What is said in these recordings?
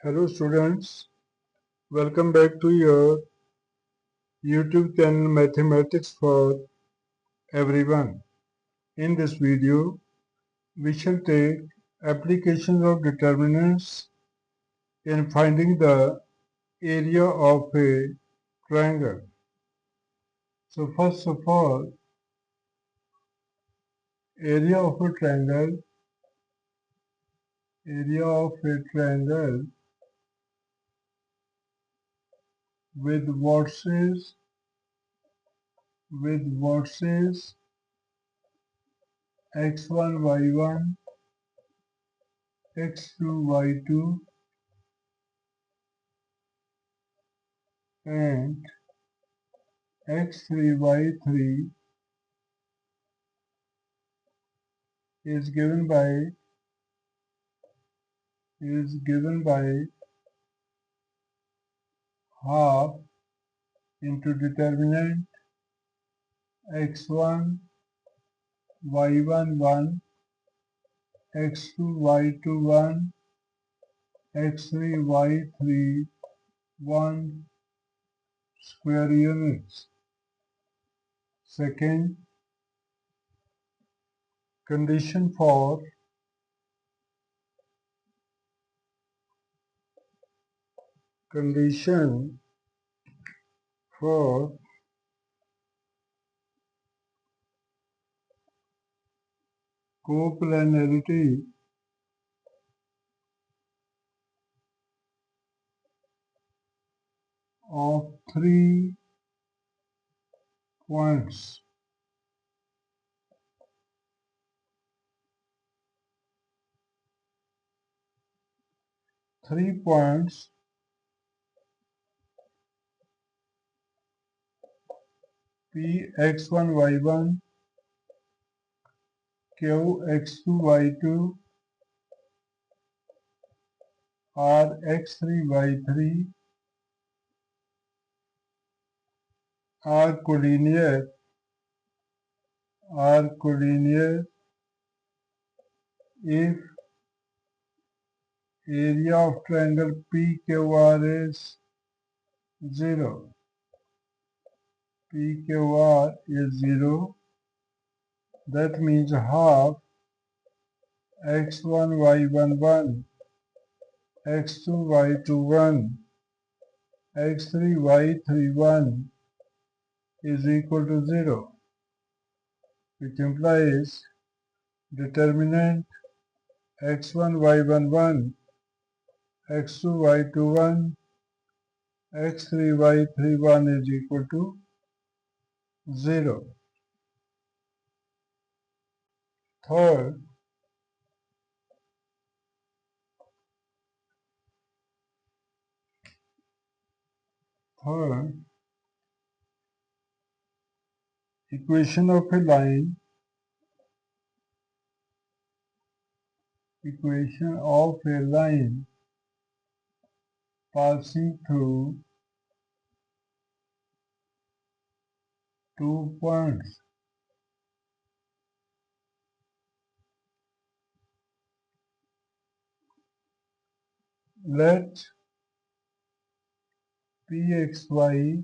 Hello students, welcome back to your YouTube channel Mathematics for Everyone. In this video, we shall take applications of determinants in finding the area of a triangle. So first of all, area of a triangle with vertices x1 y1 x2 y2 and x3 y3 is given by half into determinant x1 y1 1 x2 y2 1 x3 y3 1 square units. Second, condition for coplanarity of 3 points. P x1 y1 q x2 y2 r x3 y3 are collinear if area of triangle PQR is 0. PQR is 0. That means half x1 y1 1 x2 y2 1 x3 y3 1 is equal to 0, which implies determinant x1 y1 1 x2 y2 1 x3 y3 1 is equal to 0. Third, equation of a line passing through 2 points. Let Pxy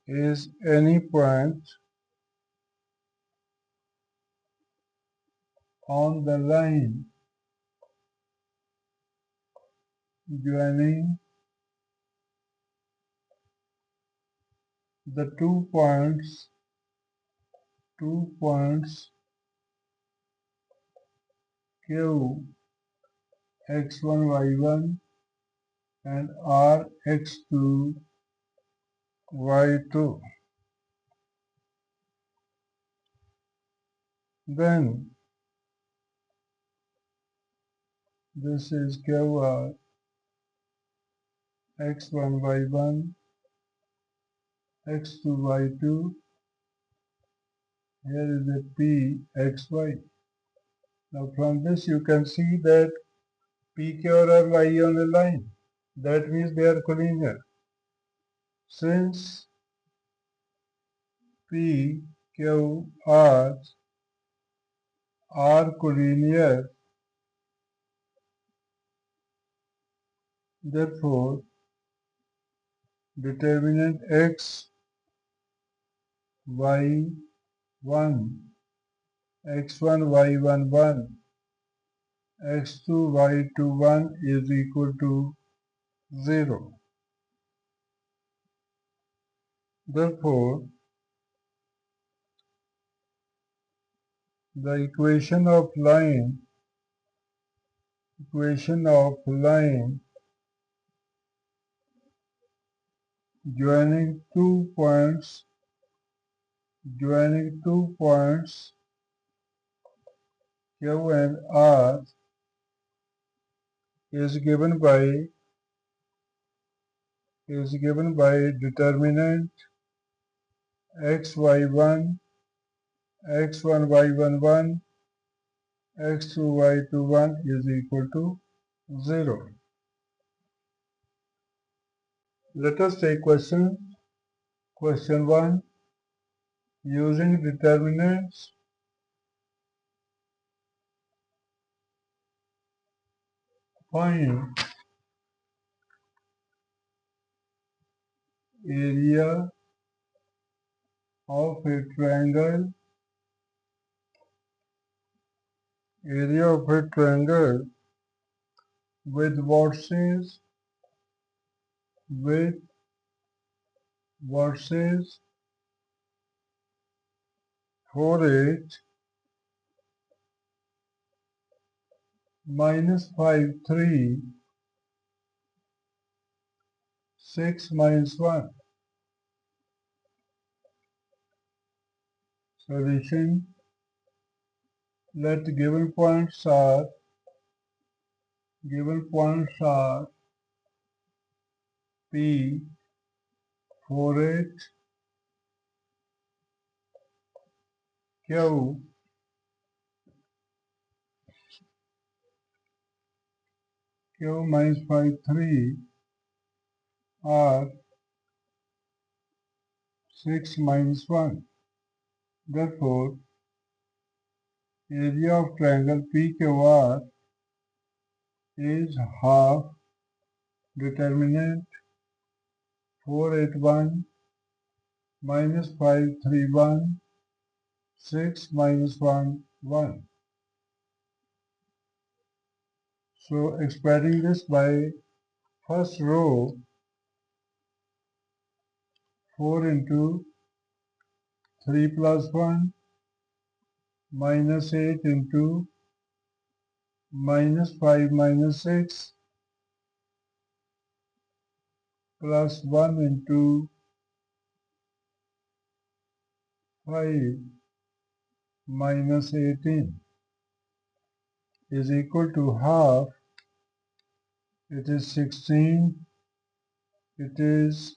is any point on the line joining the 2 points Q x1 y1 and R x2 y2. Then this is QR x1 y1 x2 y2. Here is a P xy. Now from this you can see that P, Q are lie on a line. That means they are collinear. Since P, Q, R are collinear, Therefore, determinant x, y1, x1, y11, x2, y21 is equal to 0. Therefore, the equation of line joining two points Q and R is given by determinant xy1, x1, y11, x2, y21 is equal to 0. Let us take question 1. Using determinants, find area of a triangle with vertices 4, 8, -5, 3, 6, -1. Solution. Let given points are P, 4, 8, Q, -5, 3, R, 6, -1. Therefore, area of triangle PQR is half determinant 481 -531 6 -1 1. So expanding this by first row, 4 into 3 plus 1 -8 into -5 -6 plus 1 into 5 -18 is equal to half. It is 16. It is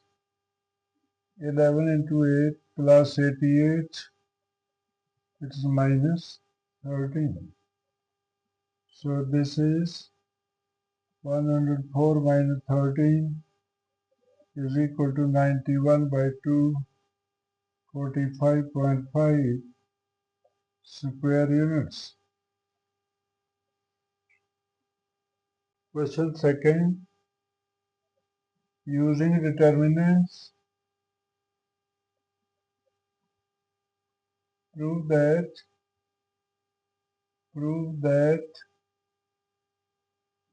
11 into 8 plus 88. It is -13. So this is 104 minus 13 is equal to 91 by 2, 45.5 square units. Question second. Using determinants, prove that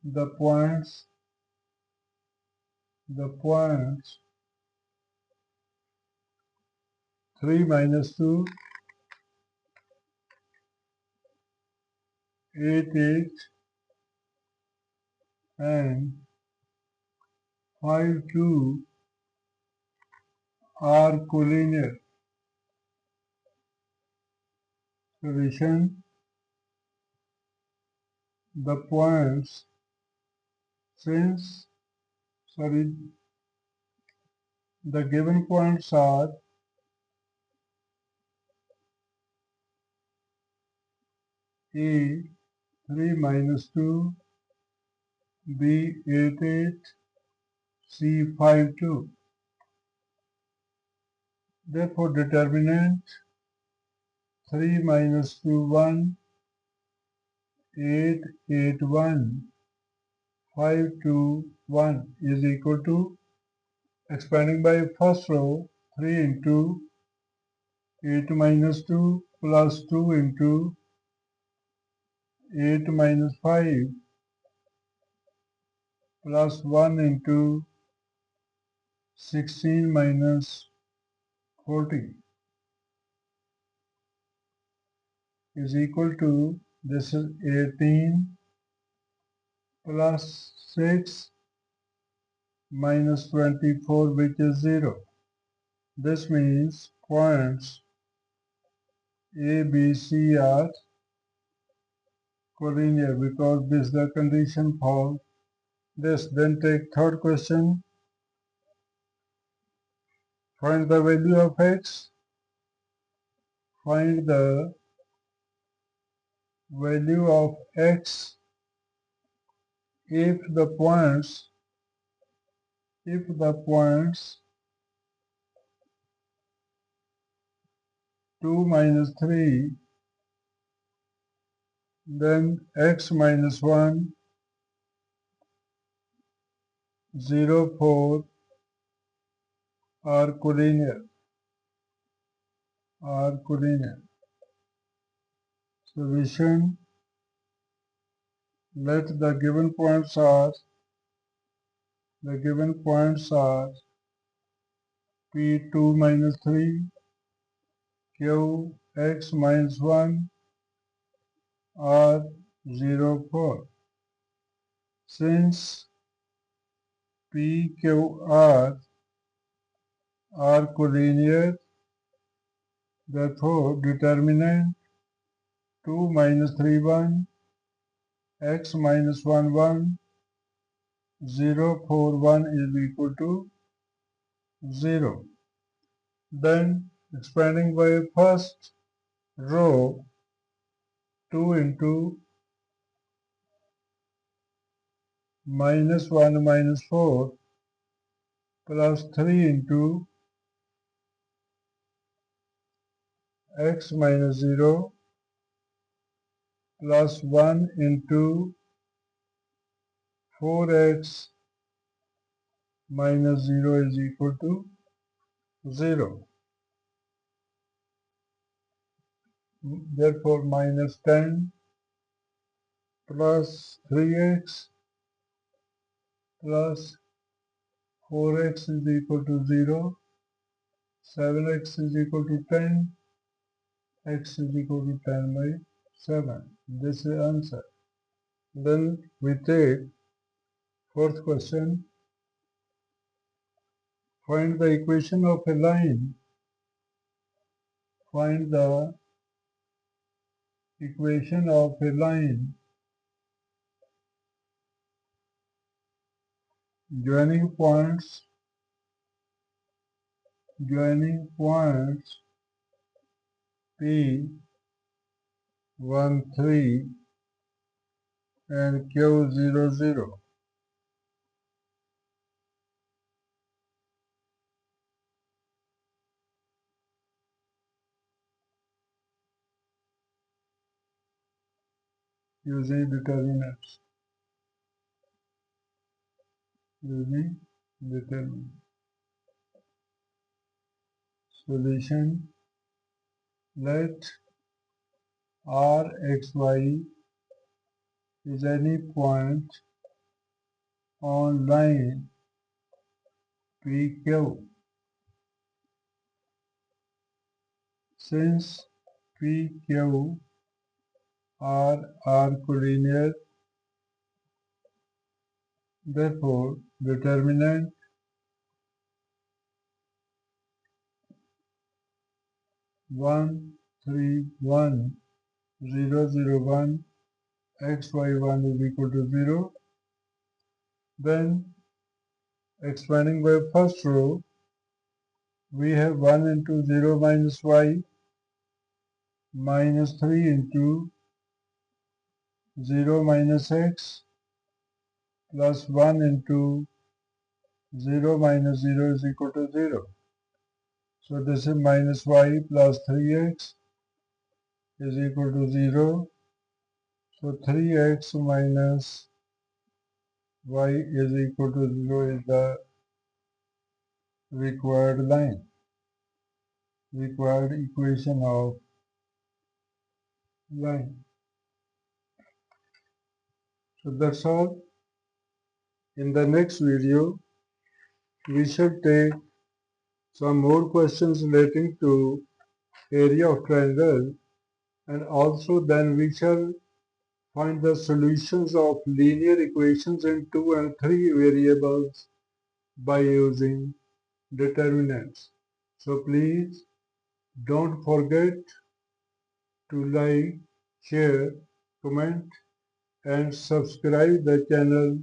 the points 3 minus 2, 8, 8 and 5, 2 are collinear. Solution. The points the given points are A 3 minus 2, B 8, 8, C 5, 2. Therefore, determinant 3 minus 2, 1, 8, 8, 1, 5 to 1 is equal to, expanding by first row, 3 into 8 minus 2 plus 2 into 8 minus 5 plus 1 into 16 minus 40 is equal to, this is 18 plus 6 minus 24, which is 0. This means points A, B, C are collinear because this is the condition for this. Then take third question. Find the value of x. Find the value of x if the points 2 minus 3, then x minus 1, 0, 4 are collinear. Solution. Let the given points are P2 minus 3, Q x minus 1, R 0, 4. Since P, Q, R are collinear, therefore determinant 2 minus 3, 1, x minus 1, 1, 0, 4, 1 is equal to 0. Then expanding by first row, 2 into minus 1 minus 4 plus 3 into x minus 0 plus 1 into 4x minus 0 is equal to 0. Therefore minus 10 plus 3x plus 4x is equal to 0. 7x is equal to 10. X is equal to 10 by 7. This is answer. Then we take fourth question. Find the equation of a line. Find the equation of a line joining points P 1, 3 and Q 0, 0. Using determinants. Solution. Let R, X, Y is any point on line PQ. Since PQ are collinear, therefore determinant 1, 3, 1, 0, 0, 1, x, y, 1 is equal to 0. Then expanding by first row, we have 1 into 0 minus y minus 3 into 0 minus x plus 1 into 0 minus 0 is equal to 0. So this is minus y plus 3x is equal to 0. So 3x minus y is equal to 0 is the required equation of line. So that's all. In the next video, we shall take some more questions relating to area of triangle, and also then we shall find the solutions of linear equations in 2 and 3 variables by using determinants. So please don't forget to like, share, comment and subscribe the channel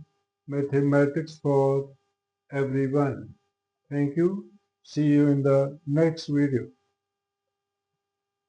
Mathematics for Everyone. Thank you. See you in the next video.